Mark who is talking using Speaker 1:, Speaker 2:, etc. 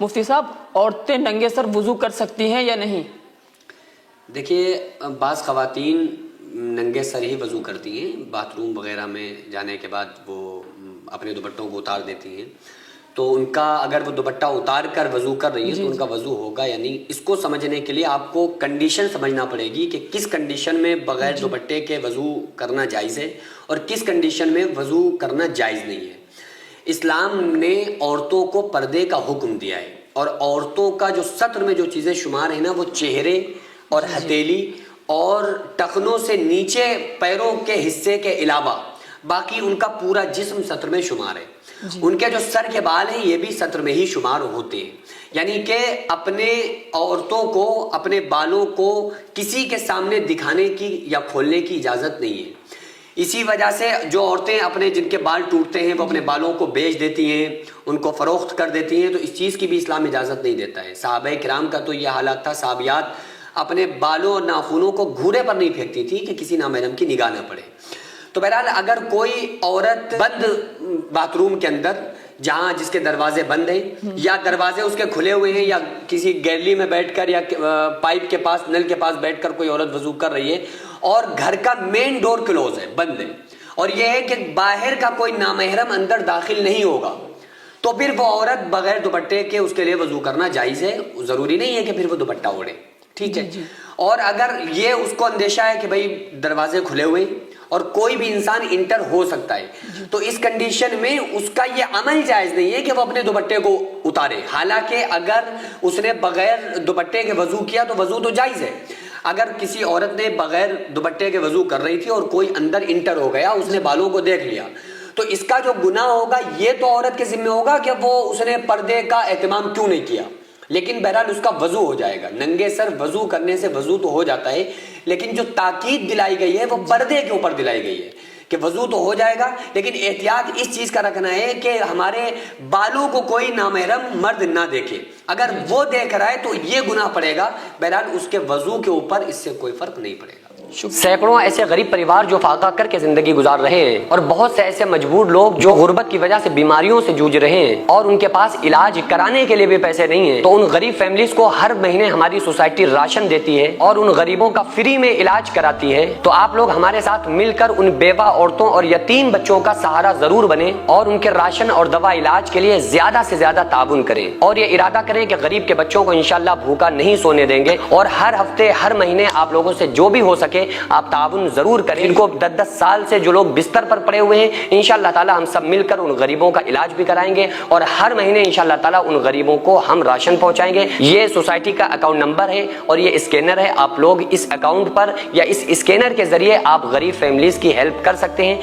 Speaker 1: مفتی صاحب عورتیں ننگے سر وضو کر سکتی ہیں یا نہیں؟
Speaker 2: دیکھیے بعض خواتین ننگے سر ہی وضو کرتی ہیں، باتھ روم وغیرہ میں جانے کے بعد وہ اپنے دوپٹوں کو اتار دیتی ہیں، تو ان کا اگر وہ دوپٹہ اتار کر وضو کر رہی ہیں تو ان کا وضو ہوگا یا نہیں، اس کو سمجھنے کے لیے آپ کو کنڈیشن سمجھنا پڑے گی کہ کس کنڈیشن میں بغیر دوپٹے کے وضو کرنا جائز ہے اور کس کنڈیشن میں وضو کرنا جائز نہیں ہے۔ اسلام نے عورتوں کو پردے کا حکم دیا ہے، اور عورتوں کا جو سطر میں جو چیزیں شمار ہیں نا، وہ چہرے اور ہتھیلی اور ٹخنوں سے نیچے پیروں کے حصے کے علاوہ باقی ان کا پورا جسم سطر میں شمار ہے۔ ان کے جو سر کے بال ہیں یہ بھی سطر میں ہی شمار ہوتے ہیں، یعنی کہ اپنے عورتوں کو اپنے بالوں کو کسی کے سامنے دکھانے کی یا کھولنے کی اجازت نہیں ہے۔ اسی وجہ سے جو عورتیں اپنے جن کے بال ٹوٹتے ہیں وہ اپنے بالوں کو بیچ دیتی ہیں، ان کو فروخت کر دیتی ہیں، تو اس چیز کی بھی اسلام اجازت نہیں دیتا ہے۔ صحابہ کرام کا تو یہ حالات تھا، صحابیات اپنے بالوں اور ناخنوں کو گھوڑے پر نہیں پھینکتی تھی کہ کسی نامحرم کی نگاہ نہ پڑے۔ تو بہرحال اگر کوئی عورت بند باتھ روم کے اندر جہاں جس کے دروازے بند ہیں یا دروازے اس کے کھلے ہوئے ہیں یا کسی گیلری میں بیٹھ کر یا پائپ کے پاس نل کے پاس بیٹھ کر کوئی عورت وضو کر رہی ہے اور گھر کا مین ڈور کلوز ہے، بند ہے، اور یہ ہے کہ باہر کا کوئی نامحرم اندر داخل نہیں ہوگا، تو پھر وہ عورت بغیر دوپٹے کے اس کے لیے وضو کرنا جائز ہے۔ ضروری نہیں ہے کہ پھر وہ دوپٹہ اوڑھے، ٹھیک ہے۔ اور اگر یہ اس کو اندیشہ ہے کہ بھئی دروازے کھلے ہوئے اور کوئی بھی انسان انٹر ہو سکتا ہے، تو اس کنڈیشن میں اس کا یہ عمل جائز نہیں ہے کہ وہ اپنے دوپٹے کو اتارے۔ حالانکہ اگر اس نے بغیر دوپٹے کے وضو کیا تو وضو تو جائز ہے۔ اگر کسی عورت نے بغیر دوپٹے کے وضو کر رہی تھی اور کوئی اندر انٹر ہو گیا، اس نے بالوں کو دیکھ لیا، تو اس کا جو گناہ ہوگا یہ تو عورت کے ذمہ ہوگا کہ وہ اس نے پردے کا اہتمام کیوں نہیں کیا، لیکن بہرحال اس کا وضو ہو جائے گا۔ ننگے سر وضو کرنے سے وضو تو ہو جاتا ہے، لیکن جو تاکید دلائی گئی ہے وہ پردے کے اوپر دلائی گئی ہے کہ وضو تو ہو جائے گا، لیکن احتیاط اس چیز کا رکھنا ہے کہ ہمارے بالوں کو کوئی نامحرم مرد نہ دیکھے۔ اگر وہ دیکھ رہا ہے تو یہ گناہ پڑے گا، بہرحال اس کے وضو کے اوپر اس سے کوئی فرق نہیں پڑے گا۔ سینکڑوں ایسے غریب پریوار جو فاقہ کر کے زندگی گزار رہے ہیں، اور بہت سے ایسے مجبور لوگ جو غربت کی وجہ سے بیماریوں سے جوجھ رہے ہیں اور ان کے پاس علاج کرانے کے لیے بھی پیسے نہیں ہیں، تو ان غریب فیملیز کو ہر مہینے ہماری سوسائٹی راشن دیتی ہے اور ان غریبوں کا فری میں علاج کراتی ہے۔ تو آپ لوگ ہمارے ساتھ مل کر ان بیوہ عورتوں اور یتیم بچوں کا سہارا ضرور بنیں اور ان کے راشن اور دوا علاج کے لیے زیادہ سے زیادہ تعاون کریں، اور یہ ارادہ کریں کہ غریب کے بچوں کو انشاءاللہ بھوکا نہیں سونے دیں گے، اور ہر ہفتے ہر مہینے آپ لوگوں سے جو بھی ہو سکے آپ تعاون ضرور کریں۔ ان کو 10 سال سے جو لوگ بستر پر پڑے ہوئے ہیں، انشاءاللہ تعالی ہم سب مل کر ان غریبوں کا علاج بھی کرائیں گے، اور ہر مہینے انشاءاللہ تعالی ان غریبوں کو ہم راشن پہنچائیں گے۔ یہ سوسائٹی کا اکاؤنٹ نمبر ہے اور یہ اسکینر ہے، آپ لوگ اس اکاؤنٹ پر یا اس اسکینر کے ذریعے آپ غریب فیملیز کی ہیلپ کر سکتے ہیں۔